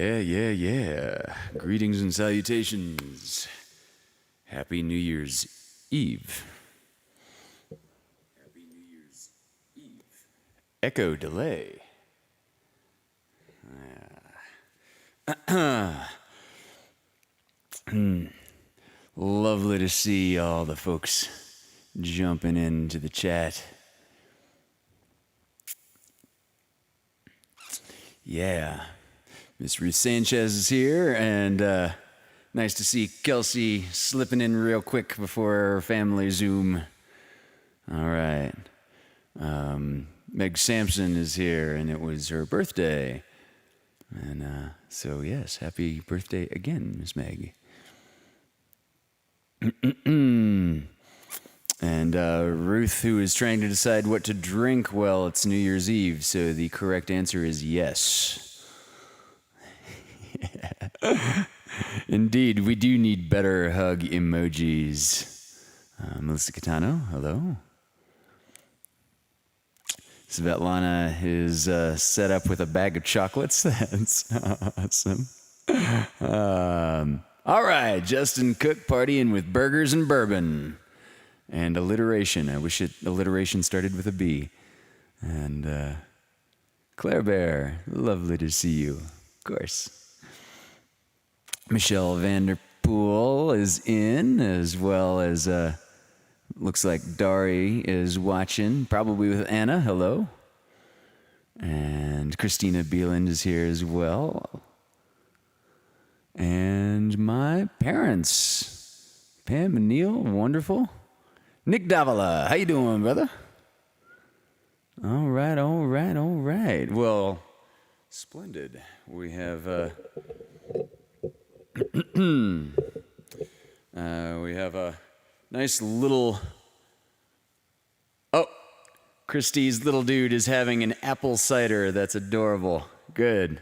Yeah. Greetings and salutations. Happy New Year's Eve. Happy New Year's Eve. Echo delay. Lovely to see all the folks jumping into the chat. Yeah. Miss Ruth Sanchez is here, and nice to see Kelsey slipping in real quick before our family Zoom. All right. Meg Sampson is here, and it was her birthday. And so, yes, happy birthday again, Miss Meg. And Ruth, who is trying to decide what to drink, well, it's New Year's Eve, so the correct answer is yes. Indeed, we do need better hug emojis. Melissa Catano, hello. Svetlana is set up with a bag of chocolates. That's awesome. All right, Justin Cook partying with burgers and bourbon. And alliteration. I wish alliteration started with a B. And Claire Bear, lovely to see you. Of course. Michelle Vanderpool is in, as well as looks like Dari is watching, probably with Anna. Hello. And Christina Bieland is here as well. And my parents, Pam and Neil, wonderful. Nick Davila, how you doing, brother? All right. Well, splendid. We have we have a nice little... Oh, Christie's little dude is having an apple cider. That's adorable. Good.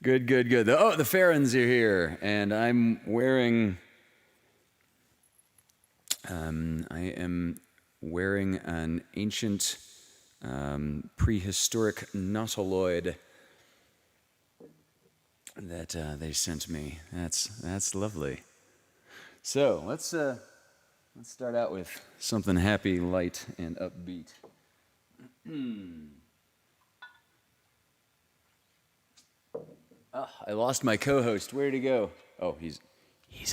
Oh, the Farrens are here, and I'm wearing... I am wearing an ancient prehistoric nautiloid that they sent me. That's lovely. So let's start out with something happy, light, and upbeat. Oh, I lost my co-host. Where'd he go? Oh, he's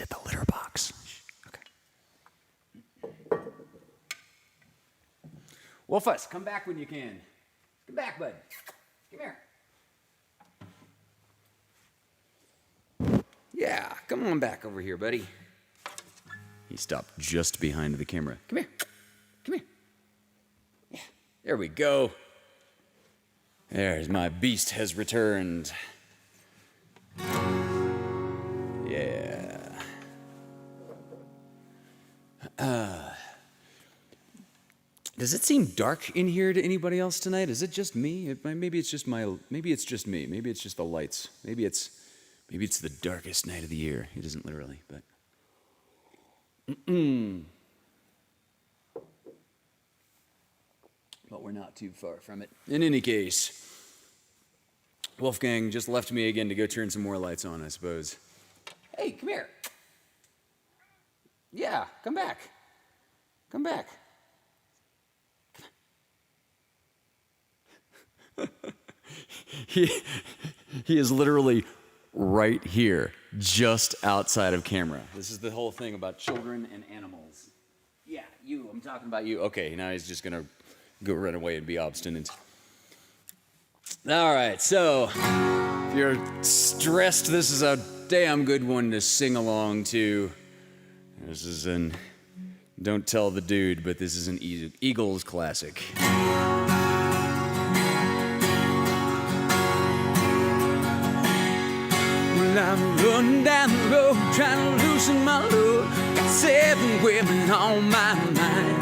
at the litter box. Okay. Wolfus, come back when you can. Come back, bud. Come here. Yeah, come on back over here, buddy. He stopped just behind the camera. Come here. Yeah, there we go. There's my beast has returned. Yeah. Does it seem dark in here to anybody else tonight? Is it just me? Maybe it's just me. Maybe it's just the lights. Maybe it's the darkest night of the year. It isn't literally, but. But we're not too far from it. In any case, Wolfgang just left me again to go turn some more lights on, I suppose. Hey, come here. Yeah, come back. Come back. He is literally right here, just outside of camera. This is the whole thing about children and animals. Yeah, I'm talking about you. Okay, now he's just gonna go run away and be obstinate. All right, so if you're stressed, this is a damn good one to sing along to. This is don't tell the dude, but this is an Eagles classic. Well, I'm running down the road, trying to loosen my load. Got 7 women on my mind.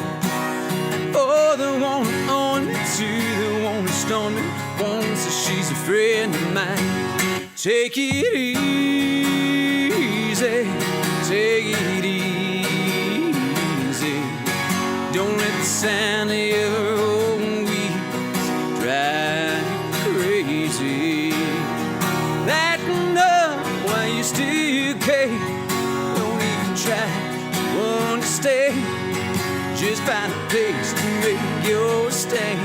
Oh, the one and only, 2, the one who stoned me. 1 says she's a friend of mine. Take it easy, take it easy. Don't let the sound of your own wheels drive you crazy. That try, want to stay. Just find a place to make your stay.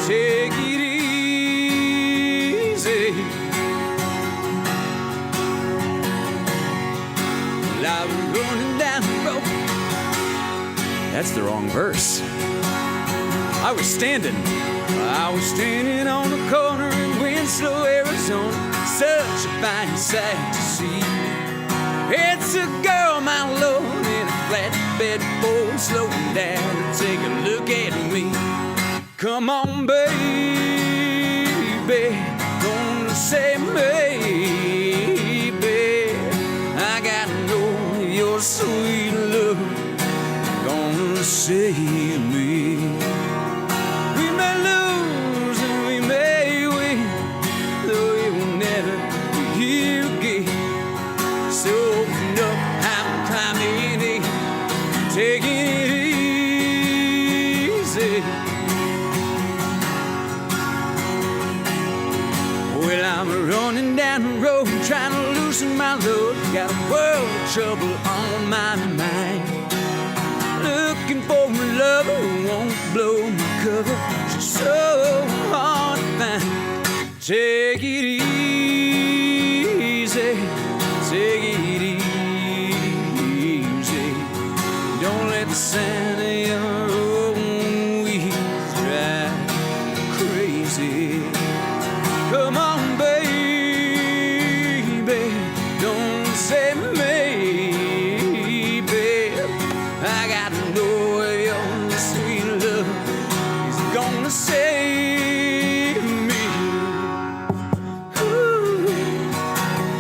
Take it easy. Well, I was running down the road. That's the wrong verse. I was standing on the corner in Winslow, Arizona. Such a fine sight to see. It's a girl, my lord, in a flatbed Ford, slowing down to take a look at me. Come on, baby, gonna say maybe. I gotta know your sweet love, gonna save me. We may lose and we may win, though it will never be here again. So open up, I'm climbing in, taking it easy. Well, I'm running down the road, trying to loosen my load. Got a world of trouble on my mind. Looking for a lover who won't blow my cover. She's so hard to find. Take it easy, take it easy. Don't let the sound of your own wheels drive you crazy. Come on, baby, don't say maybe. I gotta know if your sweet love is gonna save me. Ooh,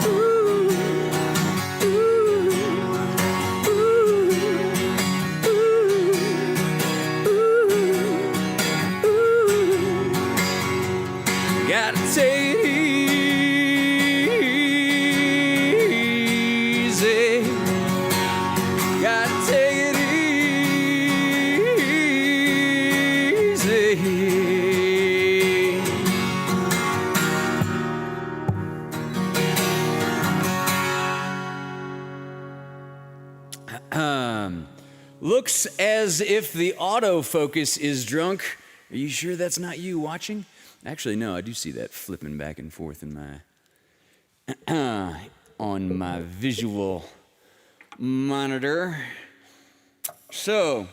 ooh, ooh, ooh, ooh. Gotta take it easy. Gotta take it easy. Looks as if the autofocus is drunk. Are you sure that's not you watching? Actually, no, I do see that flipping back and forth in my on my visual monitor. So,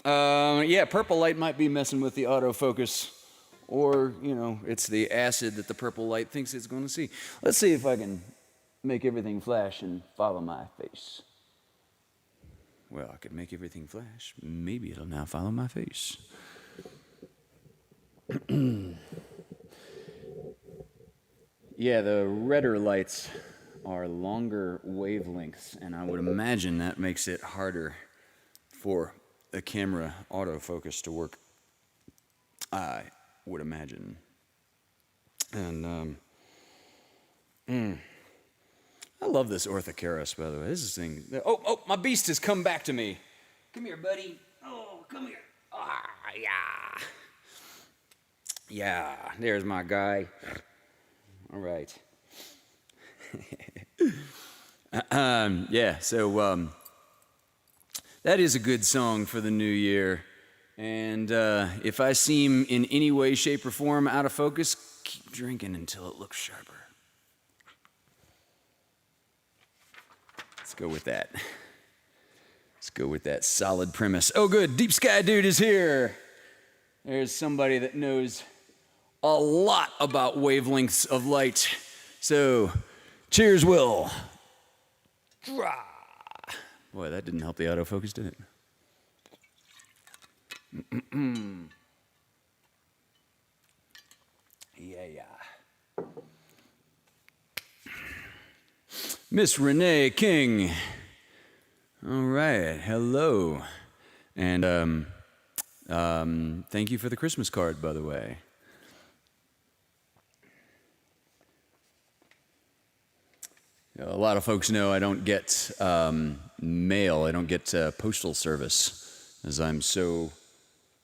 yeah, purple light might be messing with the autofocus, or, you know, it's the acid that the purple light thinks it's going to see. Let's see if I can make everything flash and follow my face. Well, I could make everything flash. Maybe it'll now follow my face. Yeah, the redder lights are longer wavelengths, and I would imagine that makes it harder for the camera autofocus to work. I would imagine. And I love this Orthocaris, by the way. This is thing. Oh, my beast has come back to me. Come here, buddy. Oh, come here. Ah, yeah. Yeah, there's my guy. All right. Yeah, so that is a good song for the new year. And if I seem in any way, shape, or form out of focus, keep drinking until it looks sharper. Let's go with that. Let's go with that solid premise. Oh, good. Deep Sky Dude is here. There's somebody that knows a lot about wavelengths of light. So, cheers, Will. Boy, that didn't help the autofocus, did it? Yeah. Miss Renee King. All right, hello. And thank you for the Christmas card, by the way. A lot of folks know I don't get mail. I don't get postal service, as I'm so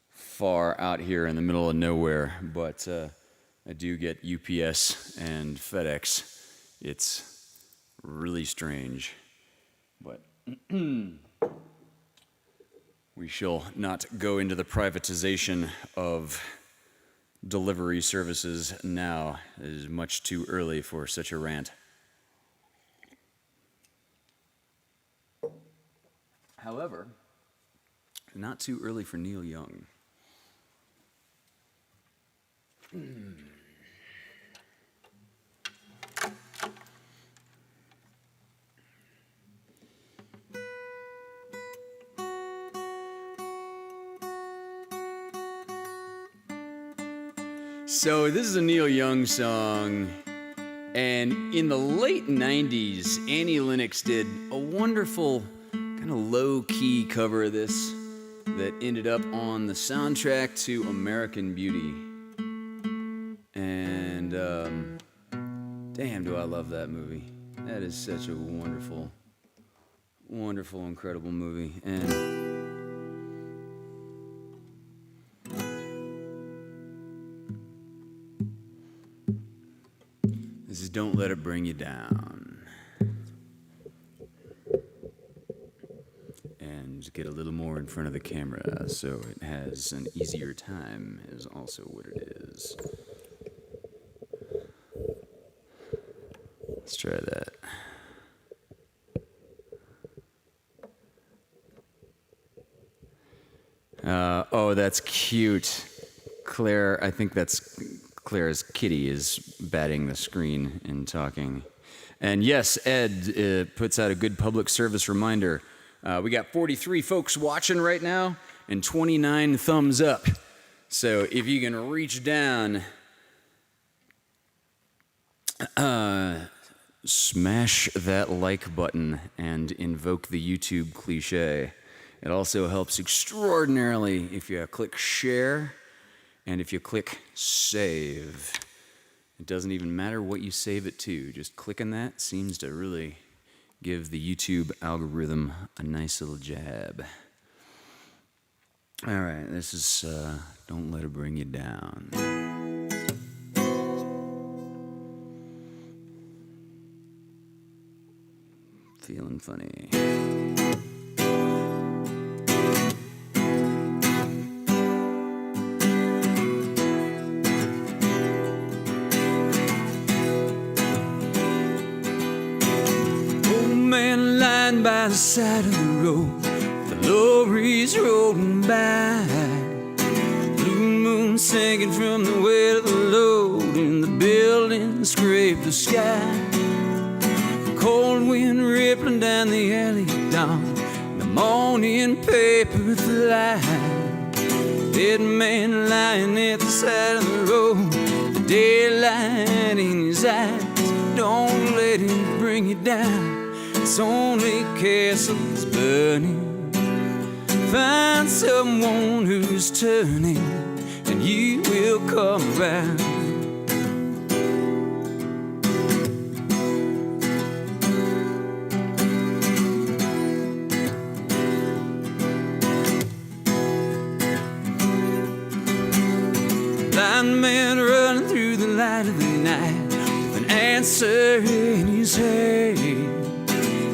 far out here in the middle of nowhere. But I do get UPS and FedEx. It's really strange, but We shall not go into the privatization of delivery services now. It is much too early for such a rant. However, not too early for Neil Young. So this is a Neil Young song, and in the late 90s, Annie Lennox did a wonderful kind of low-key cover of this that ended up on the soundtrack to American Beauty. And damn, do I love that movie. That is such a wonderful, wonderful, incredible movie. And this is Don't Let It Bring You Down. And get a little more in front of the camera so it has an easier time is also what it is. Let's try that. Oh, that's cute. Claire, I think that's Claire's kitty is batting the screen and talking. And yes, Ed puts out a good public service reminder. We got 43 folks watching right now and 29 thumbs up. So if you can reach down, smash that like button and invoke the YouTube cliche. It also helps extraordinarily if you click share and if you click save. It doesn't even matter what you save it to. Just clicking that seems to really give the YouTube algorithm a nice little jab. All right, this is Don't Let It Bring You Down. Feeling funny. By the side of the road, the lorries rolling by, blue moon sinking from the weight of the load, and the buildings scrape the sky. Cold wind rippling down the alley at dawn, the morning paper fly. Dead man lying at the side of the road, the daylight in his eyes. Don't let it bring you down. It's only castles burning. Find someone who's turning, and you will come around. Blind man running through the light of the night with an answer in his head.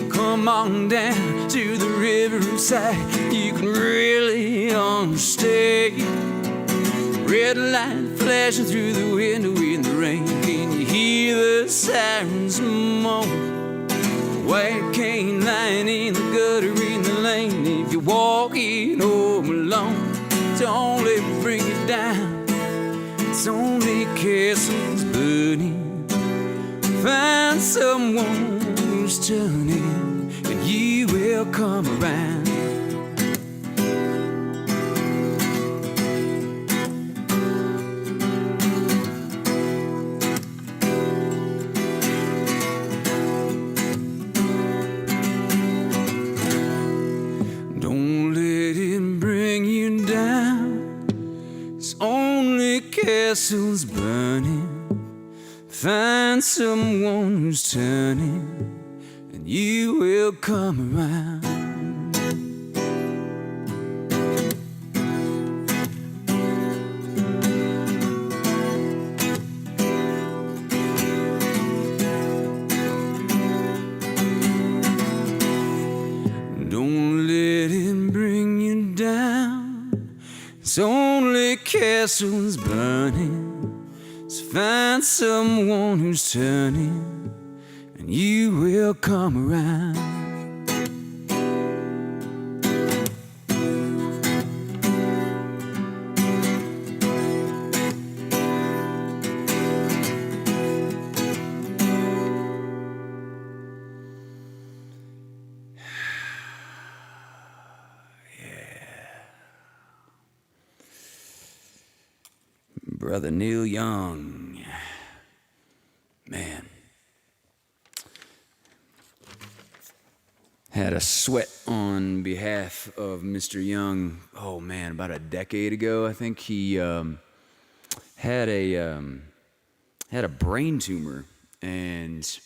Come on down to the riverside, you can really understand. Red light flashing through the window in the rain. Can you hear the sirens moan? White cane lying in the gutter in the lane. If you're walking home alone, don't let it bring you down. It's only castles burning. Find someone who's turning, and you will come around. Don't let it bring you down. It's only castles burning. Find someone who's turning, and you will come around. castle's burning, so find someone who's turning, and you will come around. Brother Neil Young, man, had a sweat on behalf of Mr. Young. Oh man, about a decade ago, I think he had a brain tumor, and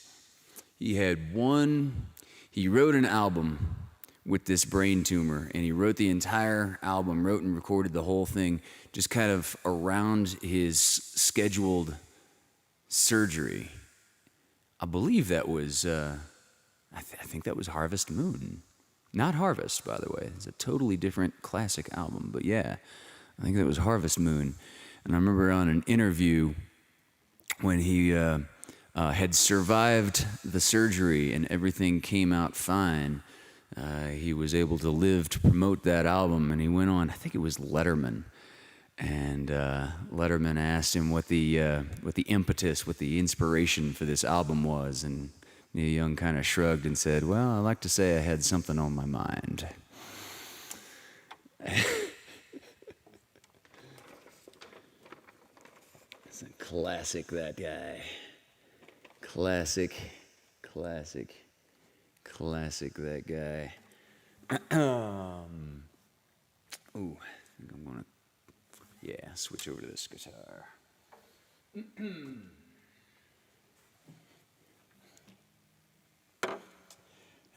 he wrote an album with this brain tumor, and he wrote the entire album, wrote and recorded the whole thing, just kind of around his scheduled surgery. I believe that was, I think that was Harvest Moon. Not Harvest, by the way. It's a totally different classic album, but yeah, I think that was Harvest Moon. And I remember on an interview when he had survived the surgery and everything came out fine, he was able to live to promote that album, and he went on, I think it was Letterman, and Letterman asked him what the impetus, what the inspiration for this album was, and Neil Young kind of shrugged and said, well, I like to say I had something on my mind. It's a classic, that guy. Classic, that guy. Ooh, I think I'm gonna, switch over to this guitar.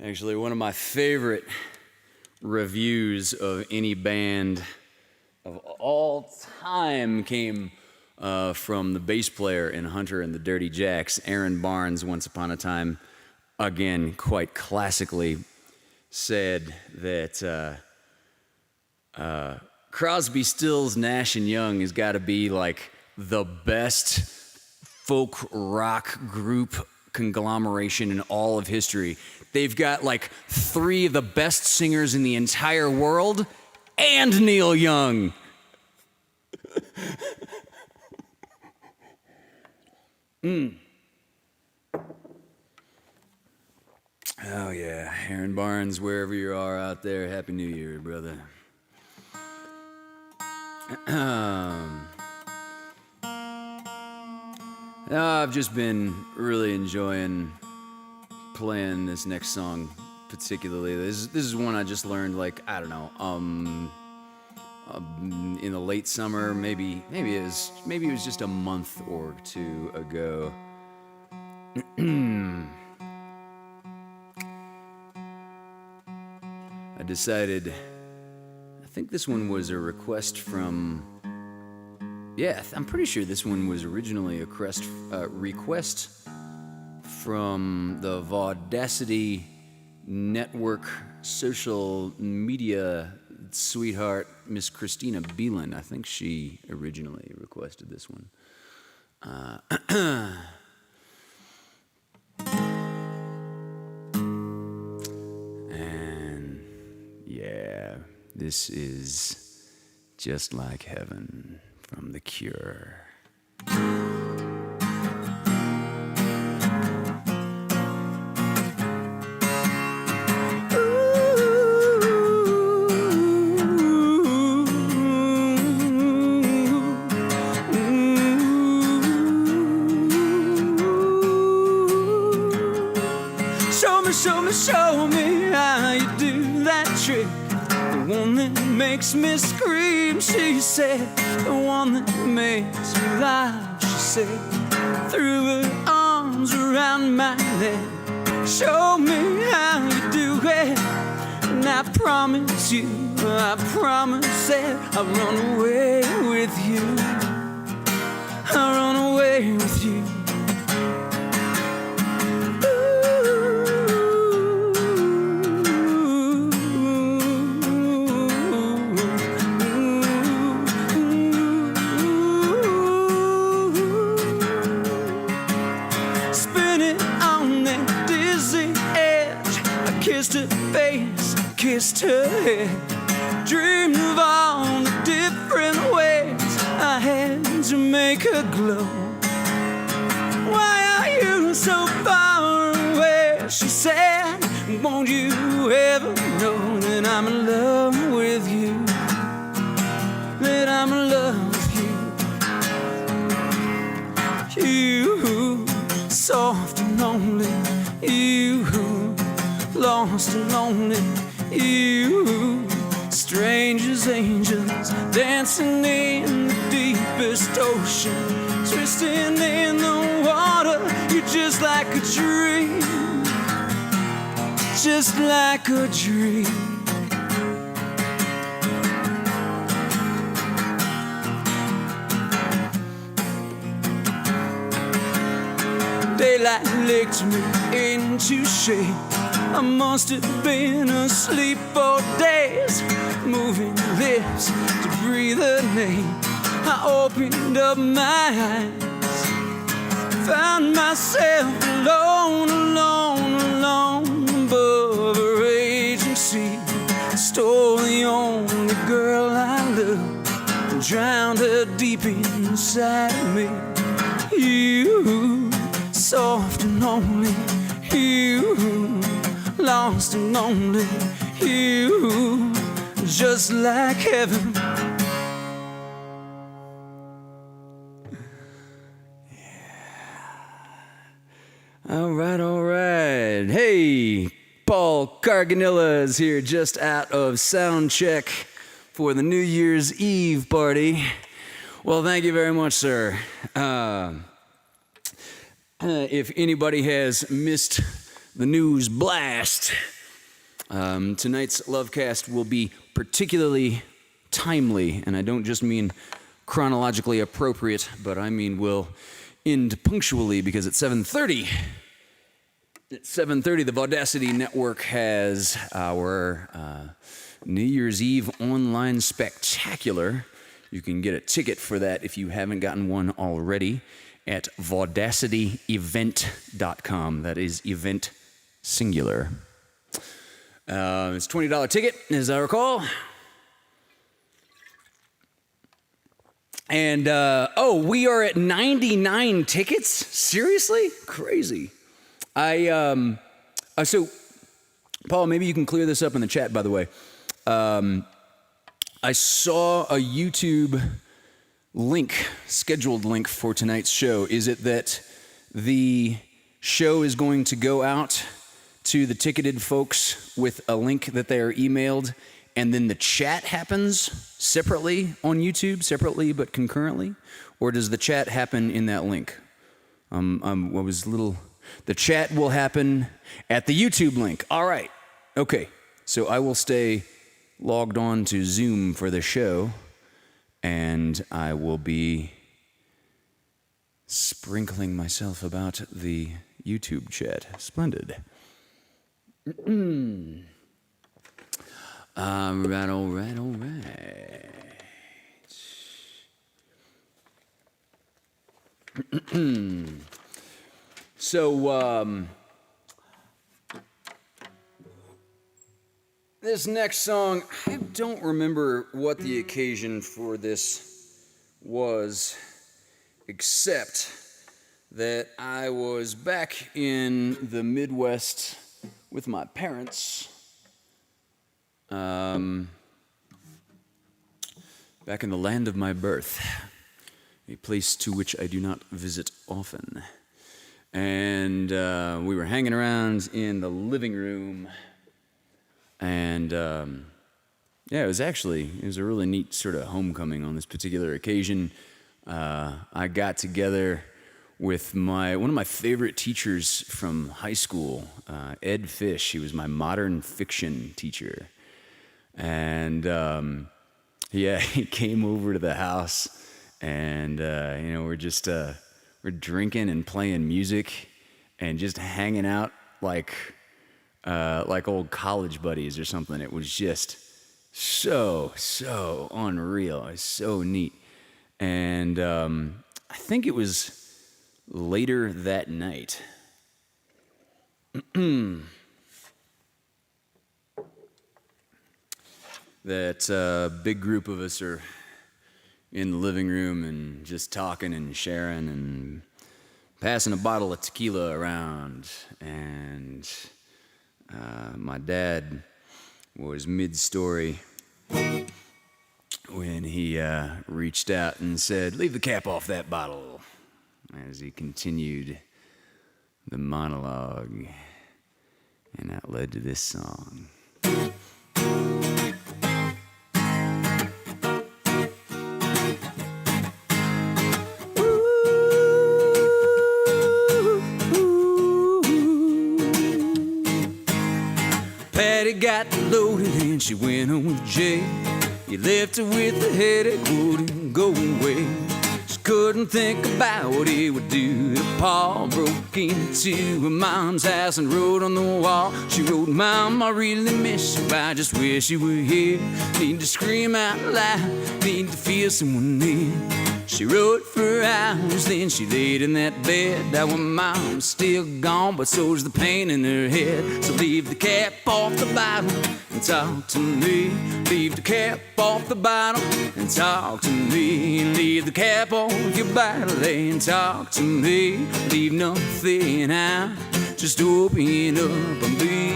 Actually, one of my favorite reviews of any band of all time came from the bass player in Hunter and the Dirty Jacks, Aaron Barnes. Once upon a time, again, quite classically, said that Crosby, Stills, Nash and Young has got to be like the best folk rock group conglomeration in all of history. They've got like 3 of the best singers in the entire world and Neil Young. Oh yeah, Aaron Barnes, wherever you are out there, Happy New Year, brother. I've just been really enjoying playing this next song particularly. This is one I just learned, like, I don't know, in the late summer, maybe it was just a month or 2 ago. I decided, I think this one was a request from, I'm pretty sure this one was originally a request from the Vaudacity Network social media sweetheart, Miss Christina Beelan. I think she originally requested this one. And yeah, this is Just Like Heaven from The Cure. Show me how you do that trick. The one that makes me scream, she said. The one that makes me laugh, she said. Threw her arms around my neck. Show me how you do it. And I promise that I'll run away with you. I'll run away with you. kissed her head, dreamed of all the different ways I had to make her glow. Why are you so far away? She said, won't you ever know that I'm in love with you? That I'm in love with you. You, soft and lonely. You, lost and lonely. You, strangers, angels, dancing in the deepest ocean, twisting in the water. You're just like a dream, just like a dream. Daylight licked me into shape. I must have been asleep for days, moving lips to breathe her name. I opened up my eyes, found myself alone, alone, alone above a raging sea. Stole the only girl I loved and drowned her deep inside of me. You, soft and lonely. You, lost and lonely. You, just like heaven. All right, all right. Hey, Paul Carganilla is here just out of sound check for the New Year's Eve party. Well, thank you very much, sir. If anybody has missed the news blast, tonight's LoveCAST will be particularly timely, and I don't just mean chronologically appropriate, but I mean will end punctually, because at 7:30, the Vaudacity Network has our New Year's Eve online spectacular. You can get a ticket for that if you haven't gotten one already at vaudacityevent.com. That is event singular. It's a $20 ticket, as I recall. And, we are at 99 tickets? Seriously? Crazy. So, Paul, maybe you can clear this up in the chat, by the way. I saw a YouTube scheduled link for tonight's show. Is it that the show is going to go out to the ticketed folks with a link that they are emailed, and then the chat happens separately on YouTube, separately but concurrently? Or does the chat happen in that link? The chat will happen at the YouTube link. All right. Okay. So I will stay logged on to Zoom for the show, and I will be sprinkling myself about the YouTube chat. Splendid. All right. So, this next song, I don't remember what the occasion for this was, except that I was back in the Midwest with my parents, back in the land of my birth, a place to which I do not visit often. And we were hanging around in the living room, and it was a really neat sort of homecoming on this particular occasion. I got together with one of my favorite teachers from high school, Ed Fish. He was my modern fiction teacher. And he came over to the house, and we're drinking and playing music and just hanging out like old college buddies or something. It was just so unreal. It was so neat. And I think it was later that night. that a big group of us are in the living room and just talking and sharing and passing a bottle of tequila around. And my dad was mid-story when he reached out and said, "Leave the cap off that bottle," as he continued the monologue. And that led to this song. Patty got loaded and she went home with Jay. You left her with a headache, wouldn't go away. She couldn't think about what he would do. Paul broke into her mom's house and wrote on the wall. She wrote, "Mom, I really miss you. I just wish you were here. Need to scream out loud, need to feel someone near." She wrote for hours, then she laid in that bed. Now her mom's still gone, but so's the pain in her head. So leave the cap off the bottle and talk to me. Leave the cap off the bottle and talk to me. Leave the cap off your bottle and talk to me. Leave nothing out, just open up and be.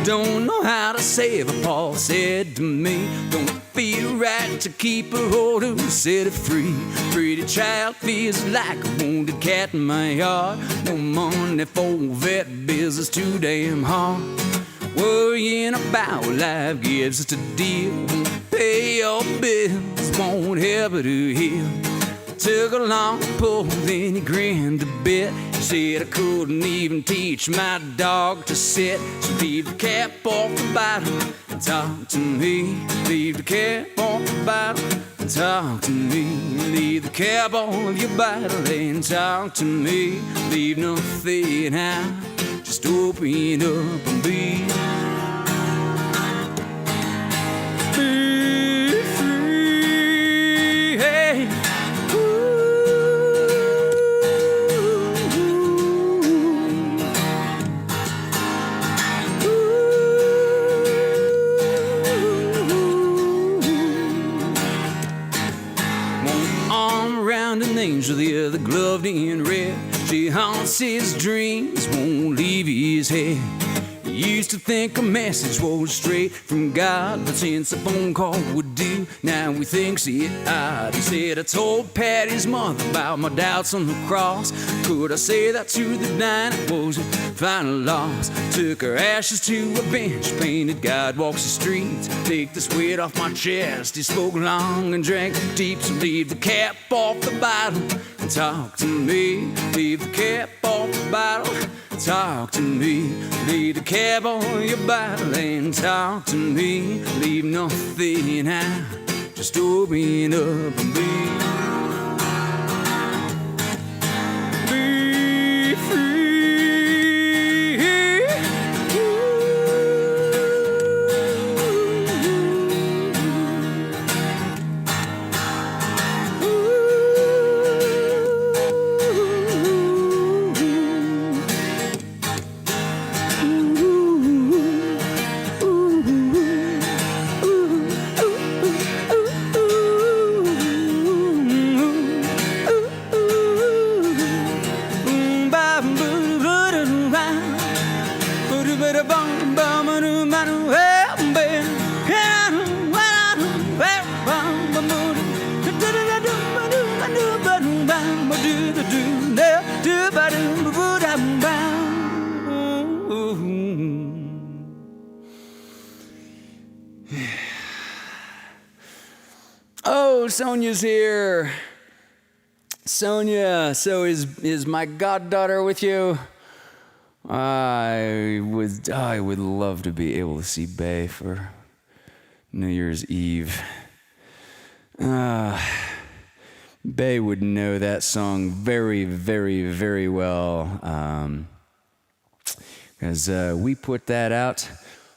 Don't know how to save her, Paul said to me. Don't feel right to keep her, hold her, set her free. Pretty child feels like a wounded cat in my yard. No money for vet bills, it's too damn hard. Worrying about what life gives us to deal. Won't pay your bills, won't help her to heal. Took a long pull, then he grinned a bit. He said I couldn't even teach my dog to sit. So leave the cap off the bottle and talk to me. Leave the cap off the bottle and talk to me. Leave the cap off your bottle and talk to me. Leave nothing out, just open up and be. An angel, the other gloved in red. She haunts his dreams, won't leave his head. He used to think a message was straight from God, but since a phone call would do, now he thinks it odd. He said, "I told Patty's mother about my doubts on the cross. Could I say that to the dying? It was a final loss. Took her ashes to a bench, painted God walks the streets. Take this weight off my chest." He spoke long and drank deep, so leave the cap off the bottle and talk to me. Leave the cap off the bottle, talk to me. Leave the cap on your bottle and talk to me. Leave nothing out, just open up and be. Be free. Oh, Sonia's here. Sonia, so is my goddaughter with you? I would love to be able to see Bay for New Year's Eve. Bay would know that song very, very, very well. Because we put that out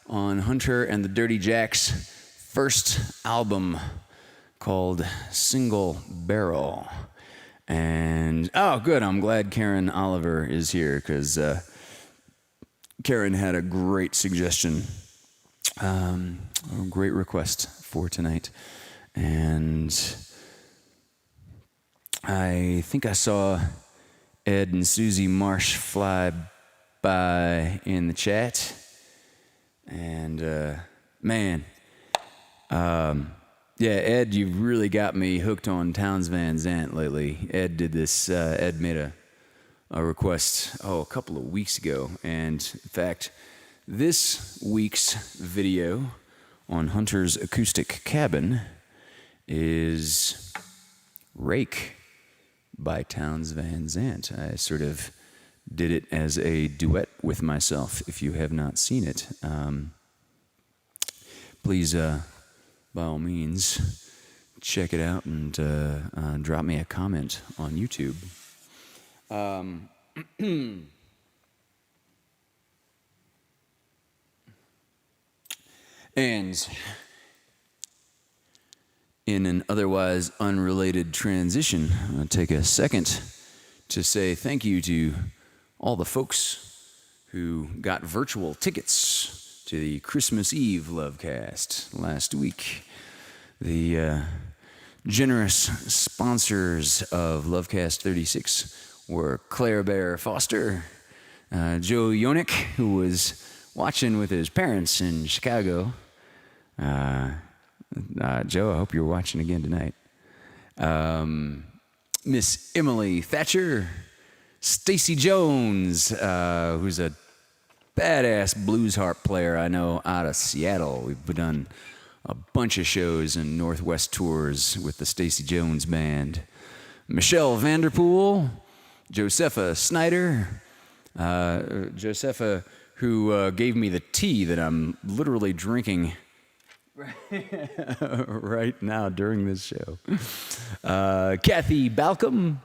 on Hunter and the Dirty Jacks' first album called Single Barrel. And, oh, good, I'm glad Karen Oliver is here, because Karen had a great suggestion, a great request for tonight. And I think I saw Ed and Susie Marsh fly by in the chat. And, man, yeah, Ed, you've really got me hooked on Townes Van Zandt lately. Ed did this, Ed made a request, a couple of weeks ago. And in fact, this week's video on Hunter's Acoustic Cabin is Rake by Townes Van Zandt. I sort of did it as a duet with myself. If you have not seen it, please, by all means, check it out and drop me a comment on YouTube. And in an otherwise unrelated transition, I'll take a second to say thank you to all the folks who got virtual tickets to the Christmas Eve LoveCAST last week. The generous sponsors of LoveCAST 36 were Claire Bear Foster, Joe Yonik, who was watching with his parents in Chicago. Joe, I hope you're watching again tonight. Miss Emily Thatcher, Stacy Jones, who's a badass blues harp player I know out of Seattle. We've done a bunch of shows and Northwest tours with the Stacy Jones Band. Michelle Vanderpool, Josepha Snyder, Josepha, who gave me the tea that I'm literally drinking right now during this show. Kathy Balcom,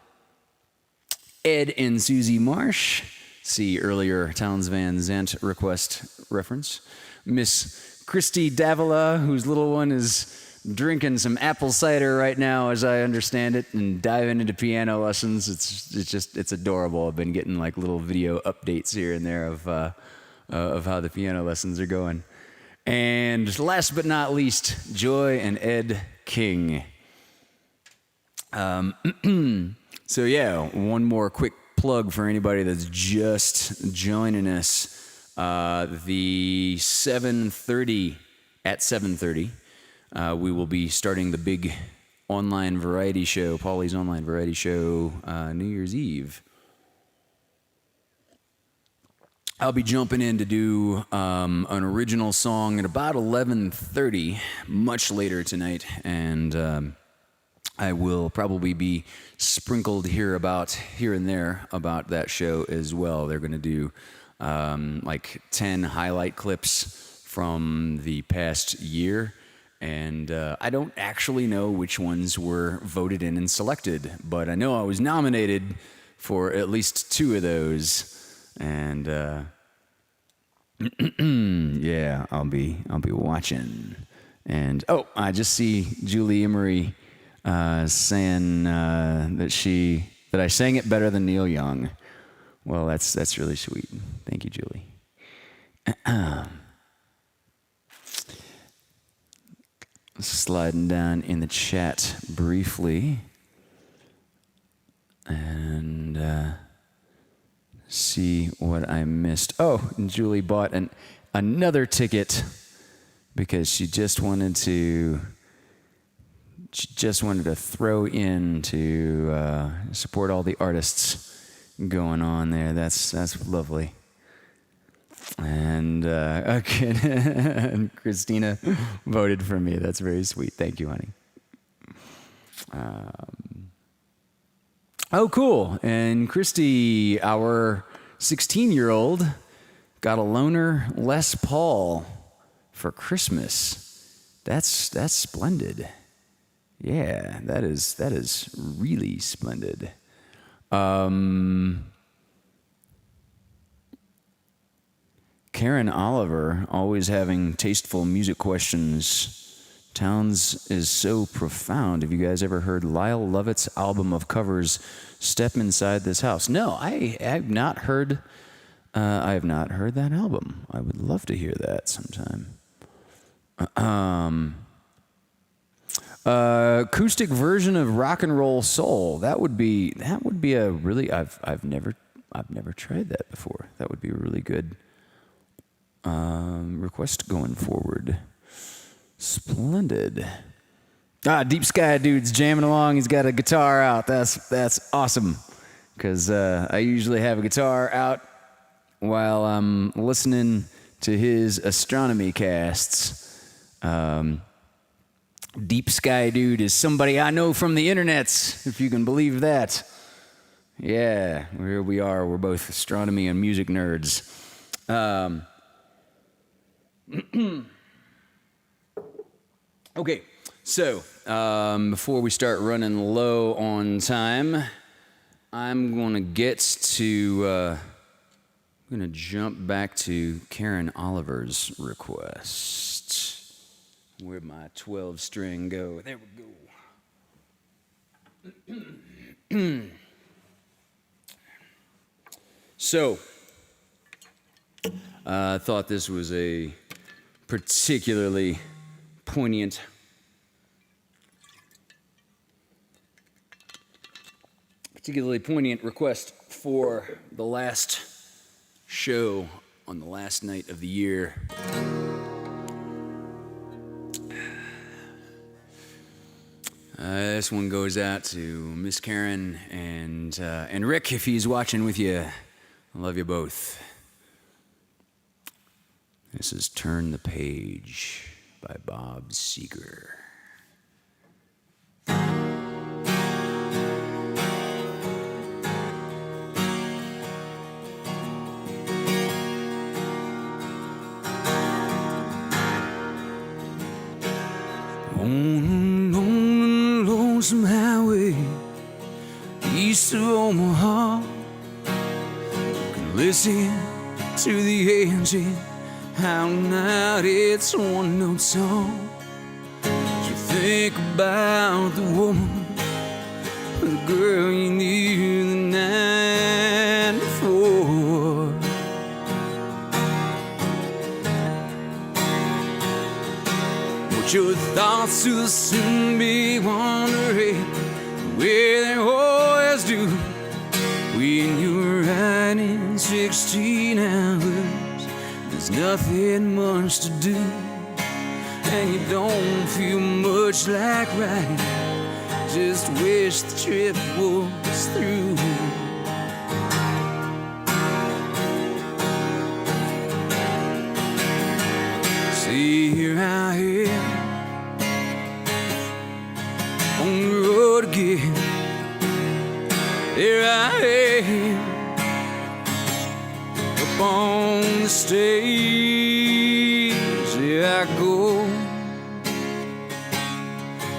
Ed and Susie Marsh, see earlier Townes Van Zandt request reference. Miss Christy Davila, whose little one is drinking some apple cider right now, as I understand it, and diving into piano lessons. It's adorable. I've been getting like little video updates here and there of how the piano lessons are going. And last but not least, Joy and Ed King. So yeah, one more quick plug for anybody that's just joining us. The 7:30 at 7:30, we will be starting the big online variety show, Paulie's online variety show, New Year's Eve. I'll be jumping in to do an original song at about 11:30, much later tonight, and I will probably be sprinkled here and there about that show as well. They're going to do like 10 highlight clips from the past year, and I don't actually know which ones were voted in and selected, but I know I was nominated for at least 2 of those. And yeah, I'll be watching. And I just see Julie Emery saying that I sang it better than Neil Young. Well, that's really sweet. Thank you, Julie. Sliding down in the chat briefly, and see what I missed. And Julie bought another ticket because she just wanted to throw in to support all the artists going on there. That's lovely. And okay, and Christina voted for me. That's very sweet. Thank you, honey. Cool. And Christy, our 16-year-old, got a loaner Les Paul for Christmas. That's splendid. Yeah, that is really splendid. Karen Oliver, always having tasteful music questions. Towns is so profound. Have you guys ever heard Lyle Lovett's album of covers, Step Inside This House? No, I have not heard. I have not heard that album. I would love to hear that sometime. Acoustic version of Rock and Roll Soul. That would be a really. I've never tried that before. That would be a really good request going forward. Splendid. Deep Sky Dude's jamming along. He's got a guitar out. That's awesome. Because I usually have a guitar out while I'm listening to his astronomy casts. Deep Sky Dude is somebody I know from the internets, if you can believe that. Yeah, here we are. We're both astronomy and music nerds. Okay, so before we start running low on time, I'm going to I'm going to jump back to Karen Oliver's request. Where'd my 12-string go? There we go. So, I thought this was a particularly poignant request for the last show on the last night of the year. This one goes out to Miss Karen and Rick, if he's watching with you. I love you both. This is Turn the Page by Bob Seger. On the lonesome highway east of Omaha, you can listen to the engine howling out its one-note song. You think about the woman, the girl you knew the night before. But your thoughts will soon be wandering where they always do when you're riding 16 hours. There's nothing much to do, and you don't feel much like riding. Just wish the trip was through. See, here I am on the road again. There I am up on the stage. There I go,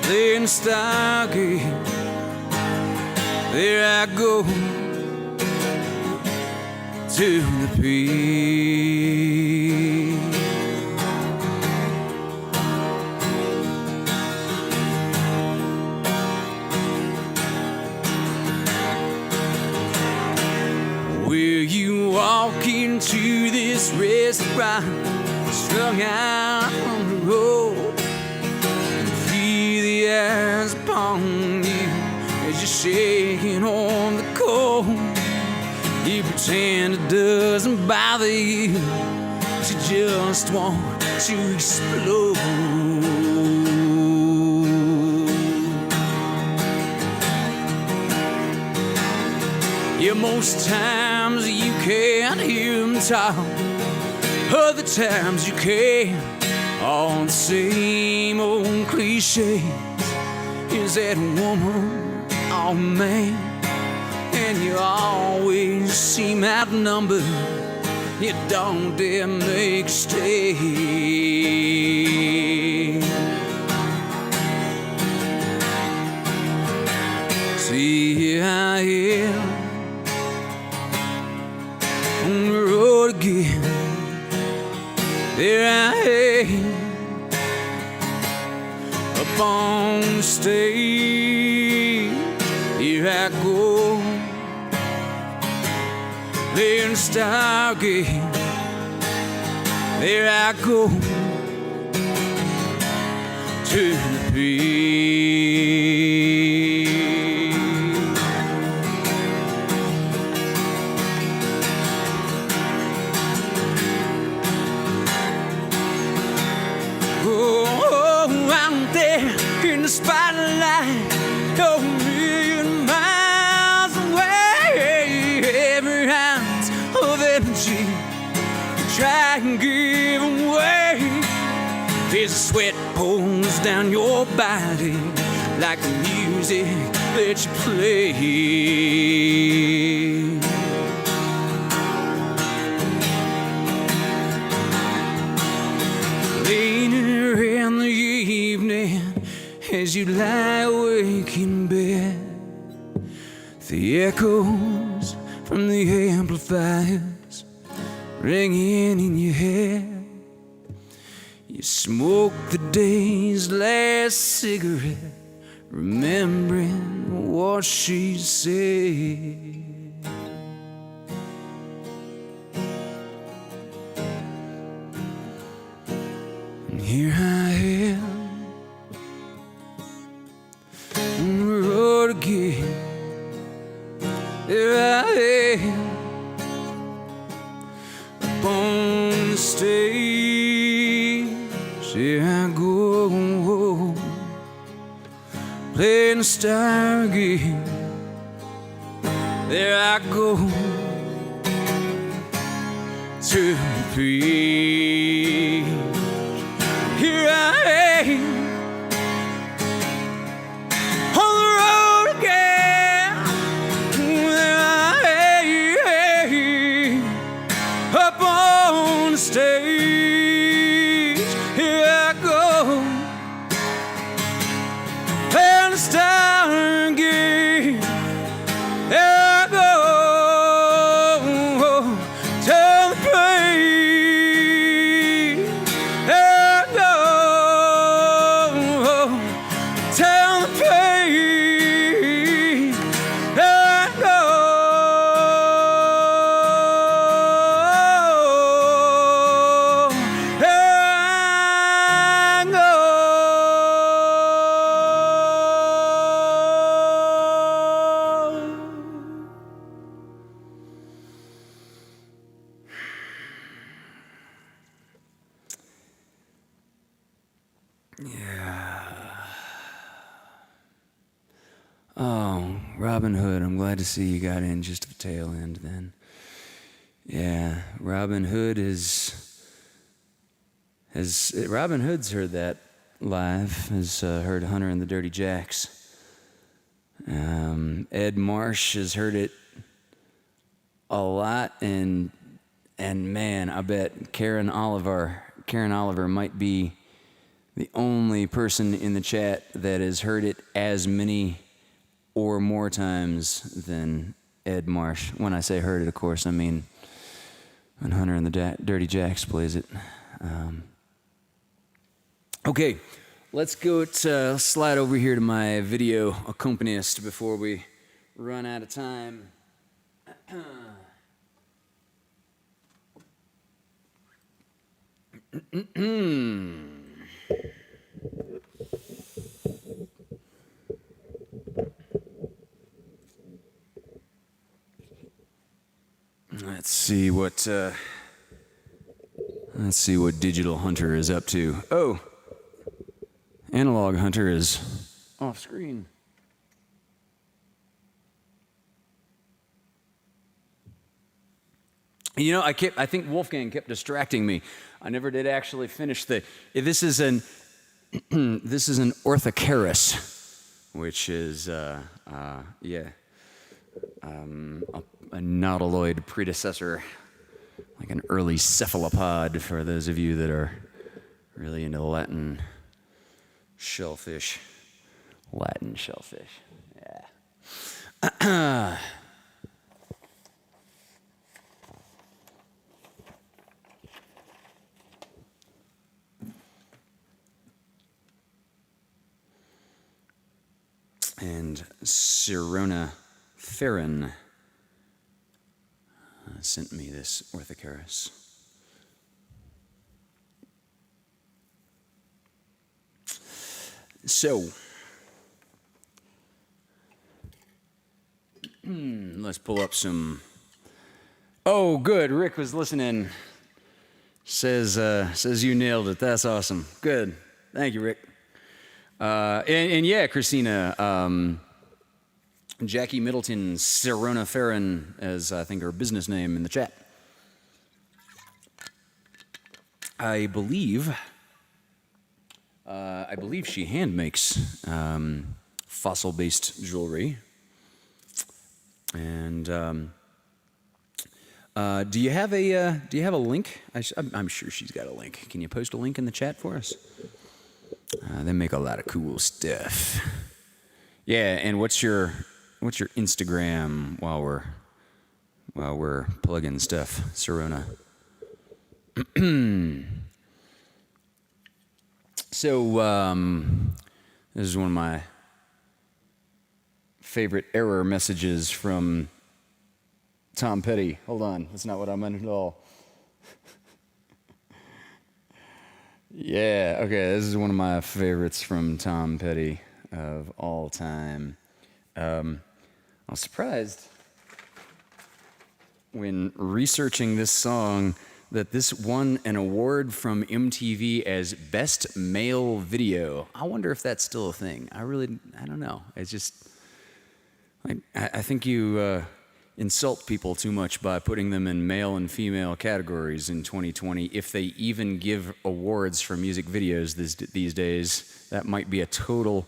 there in the stargate. There I go to the peak. Will you walk into this restaurant, strung out on the road, and feel the eyes upon you as you're shaking on the cold? You pretend it doesn't bother you, but you just want to explode. Yeah, most times you can't hear them talk, other times you can. All the same old cliches. Is that woman or man? And you always seem outnumbered. You don't dare make a stay. See, here I am on the road again. There I am up on the stage. Here I go, playing Stargate. There I go to the beat. Oh, I'm there in the spotlight, a million miles away. Every ounce of energy try and give away. There's sweat pours down your body like the music that you play. Later in the evening, as you lie awake in bed, the echoes from the amplifiers ringing in your head. You smoke the day's last cigarette, remembering what she said. And here I am on the road again. There I am on the stage. Here I go, playing the Stargate. There I go to the beat. Here I am on the road again. There I am up on the stage. Here I go, playing the Stargate. There I go, tell the plane. There I go, tell the plane. There I go. Yeah. Oh, Robin Hood, I'm glad to see you got in just at the tail end then. Yeah, Robin Hood's heard that live, has heard Hunter and the Dirty Jacks. Ed Marsh has heard it a lot, and man, I bet Karen Oliver might be the only person in the chat that has heard it as many or more times than Ed Marsh. When I say heard it, of course, I mean when Hunter and the Dirty Jacks plays it. Okay, let's go slide over here to my video accompanist before we run out of time. Let's see what Digital Hunter is up to. Oh, Analog Hunter is off screen. You know, I think Wolfgang kept distracting me. I never did actually finish this is an Orthocaris, which is a nautiloid predecessor, like an early cephalopod for those of you that are really into Latin shellfish. Yeah. And Sirona Farron sent me this Orthocaris. So, let's pull up some. Oh, good. Rick was listening. Says you nailed it. That's awesome. Good. Thank you, Rick. And yeah, Christina, Jackie Middleton, Sirona Farron, as I think her business name in the chat. I believe she hand makes fossil-based jewelry. And do you have a link? I'm sure she's got a link. Can you post a link in the chat for us? They make a lot of cool stuff. Yeah, and what's your Instagram while we're plugging stuff, Sirona? So this is one of my favorite error messages from Tom Petty. Hold on, that's not what I meant at all. Yeah, okay, this is one of my favorites from Tom Petty of all time. I was surprised when researching this song that this won an award from MTV as Best Male Video. I wonder if that's still a thing. I don't know. It's just, I think you insult people too much by putting them in male and female categories in 2020. If they even give awards for music videos these days, that might be a total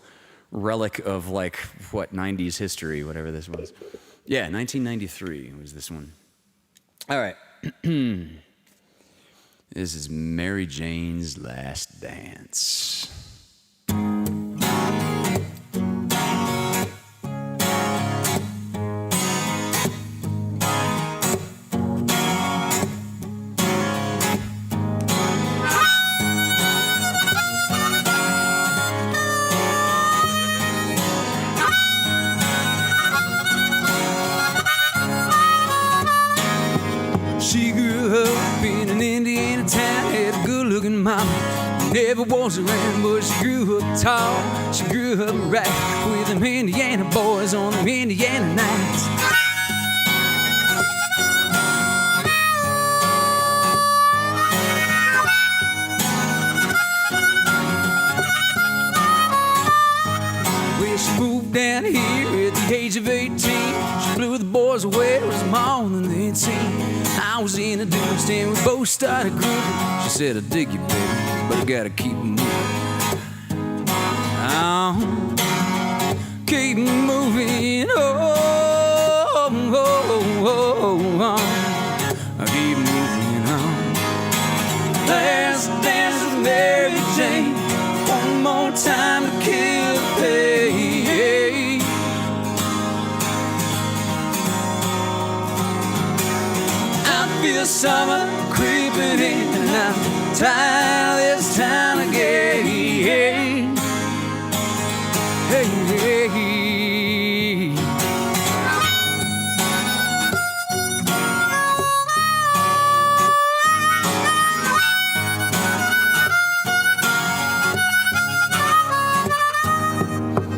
relic of 90s history, whatever this was. Yeah, 1993 was this one. All right. This is Mary Jane's Last Dance. She grew up in an Indiana town, had a good-looking mama. Never was around, but she grew up tall. She grew up right with them Indiana boys on them Indiana nights. Well, she moved down here at the age of 18. She blew the boys away, it was more than they'd seen. I was in a dude stand, we both started grooving. She said, I dig you, baby, but I gotta keep moving. Keep moving, oh, I keep moving on. Last dance with Mary Jane, one more time to kill the pain. I feel summer creeping in, and I'm tired of this town again. Hey, hey, hey.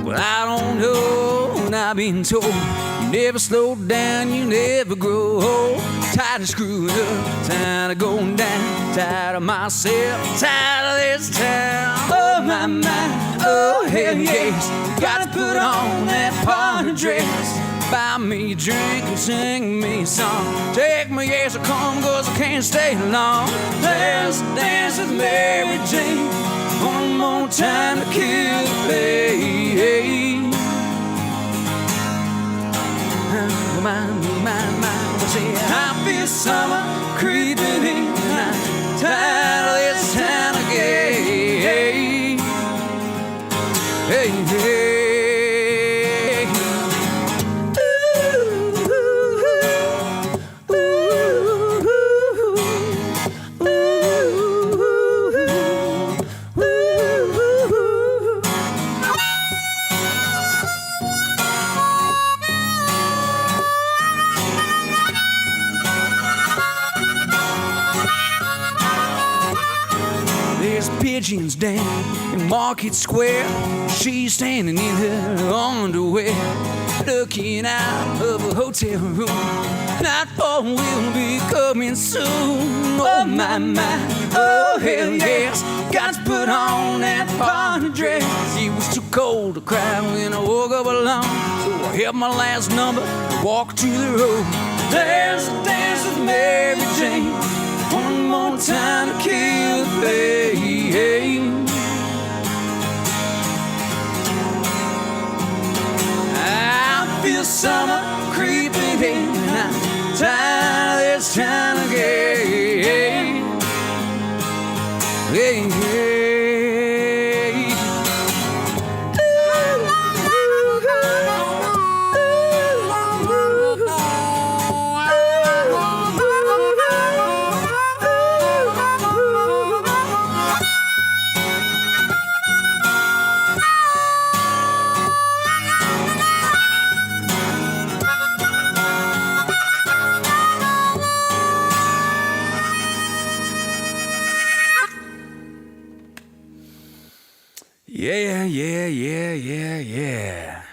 Well, I don't know, and I've been told you never slow down, you never grow old. Tired of screwing up, tired of going down, tired of myself, tired of this town. Oh my, my, oh hell yes, gotta put on that party dress. Buy me a drink and sing me a song. Take me as I come, cause I can't stay long. Let's dance with Mary Jane, one more time to kill the pain. Oh my, my, my. I feel summer creeping in, and I'm tired of this town again. Hey, hey. stations down in Market Square. She's standing in her underwear, looking out of a hotel room. Nightfall will be coming soon. Oh my, oh hell yes. Got to put on that party dress. It was too cold to cry when I woke up alone, so I hit my last number and walked to the road. There's a dance with Mary Jane, one more time to kill the pain. I feel summer creeping in, and I'm tired of this time again. Hey, hey. Yeah.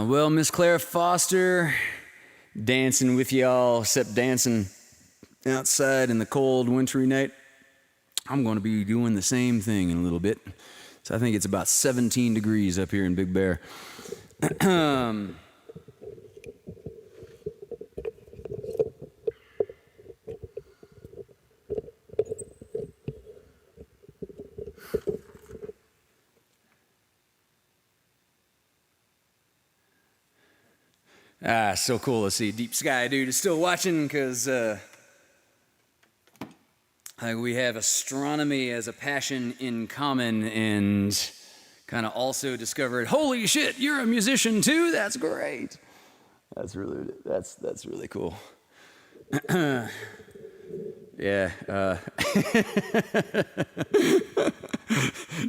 Well, Miss Clara Foster, dancing with y'all, except dancing outside in the cold, wintry night. I'm going to be doing the same thing in a little bit. So I think it's about 17 degrees up here in Big Bear. So cool to see Deep Sky Dude is still watching, because I think we have astronomy as a passion in common, and kind of also discovered, holy shit, you're a musician too? That's great. That's really cool. Yeah.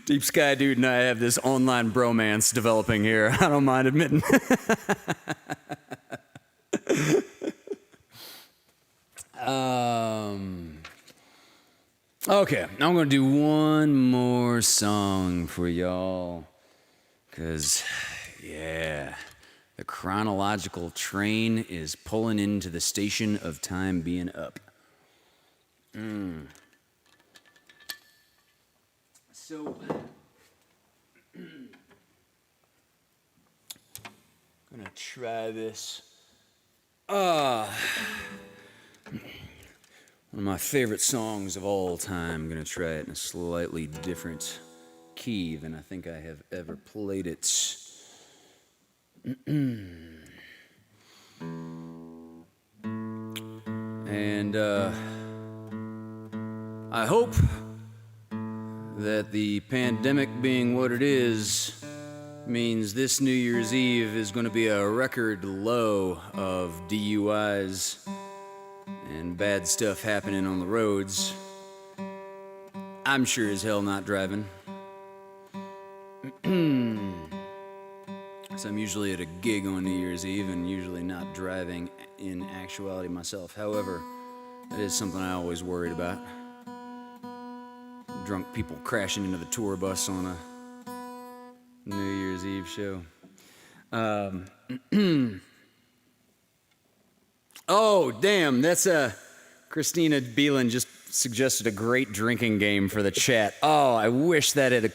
Deep Sky Dude and I have this online bromance developing here. I don't mind admitting. Okay, I'm going to do one more song for y'all, because, yeah, the chronological train is pulling into the station of time being up. So, I'm going to try this. One of my favorite songs of all time. I'm going to try it in a slightly different key than I think I have ever played it. And I hope that the pandemic being what it is means this New Year's Eve is going to be a record low of DUIs and bad stuff happening on the roads. I'm sure as hell not driving. So I'm usually at a gig on New Year's Eve and usually not driving in actuality myself. However, that is something I always worried about. Drunk people crashing into the tour bus on a New Year's Eve show. Oh, damn, that's Christina Beelan just suggested a great drinking game for the chat. Oh, I wish that had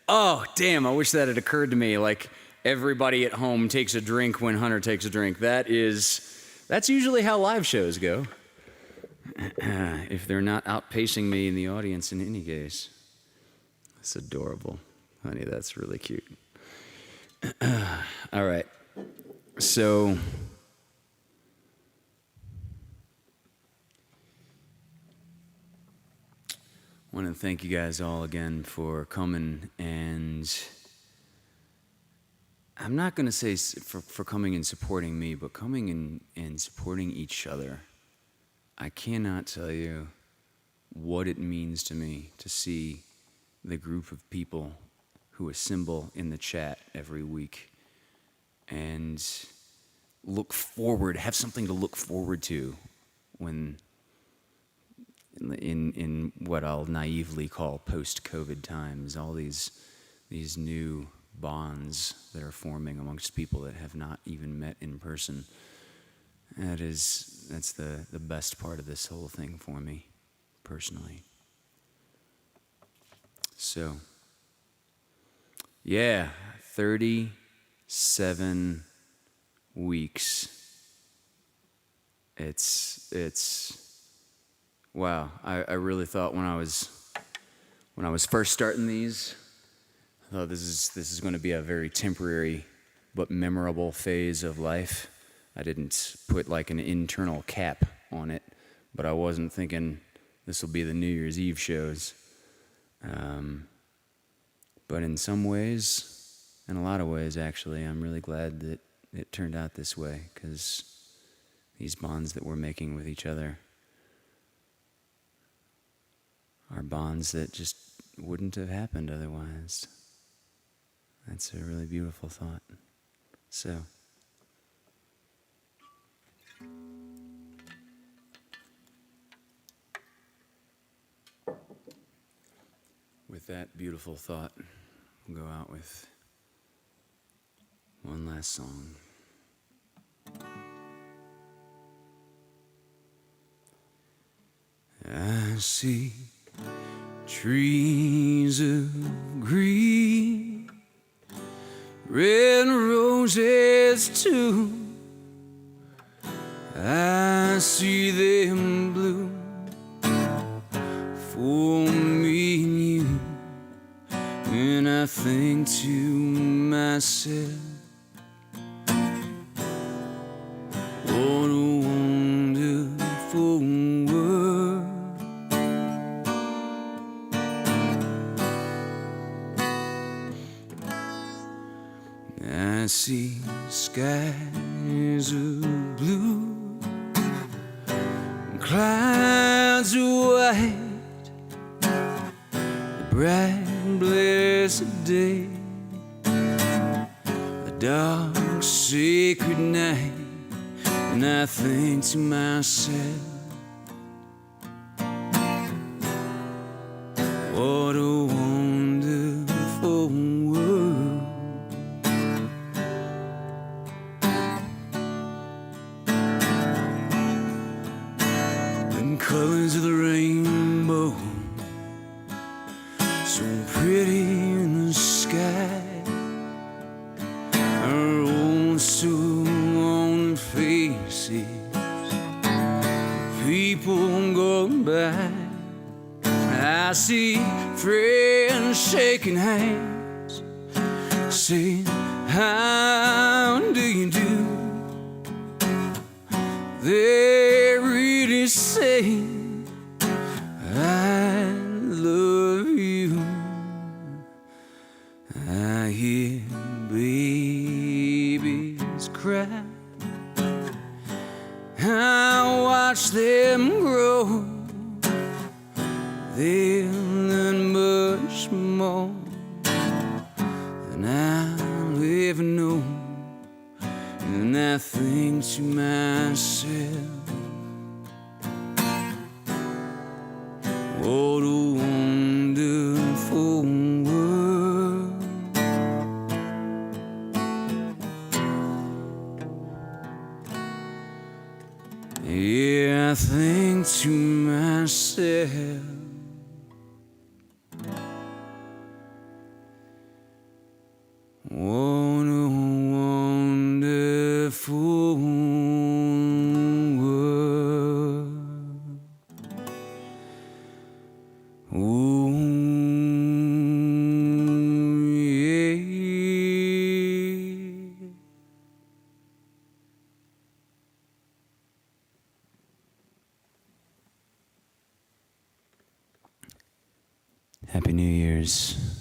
occurred to me. Like, everybody at home takes a drink when Hunter takes a drink. That's usually how live shows go. If they're not outpacing me in the audience in any case. That's adorable. Honey, that's really cute. All right. So, I want to thank you guys all again for coming, and I'm not going to say for coming and supporting me, but coming and supporting each other. I cannot tell you what it means to me to see the group of people who assemble in the chat every week and have something to look forward to when in what I'll naively call post-COVID times, all these new bonds that are forming amongst people that have not even met in person. That's the best part of this whole thing for me, personally. So, yeah, 37 weeks. It's wow. I really thought when I was first starting these, I thought this is going to be a very temporary but memorable phase of life. I didn't put like an internal cap on it, but I wasn't thinking this will be the New Year's Eve shows. But in some ways, in a lot of ways actually, I'm really glad that it turned out this way, because these bonds that we're making with each other are bonds that just wouldn't have happened otherwise. That's a really beautiful thought. So, with that beautiful thought, we'll go out with one last song. I see trees of green, red roses too. I see them bloom for me and you, and I think to myself, what a wonderful world. I see skies of blue, clouds of white, the bright blessed day, the dark sacred night, and I think to myself, what a wonderful world. The colors of the rainbow, so pretty in the sky, are also on the faces of people go by. I see friends shaking hands, saying, how do you do? They're really saying, I love you. I hear babies cry, I watch them grow. They'll learn much more than I'll ever know, and I think to myself, what a wonderful world. Yeah, I think to myself, what a wonderful world. Oh, yeah. Happy New Year's.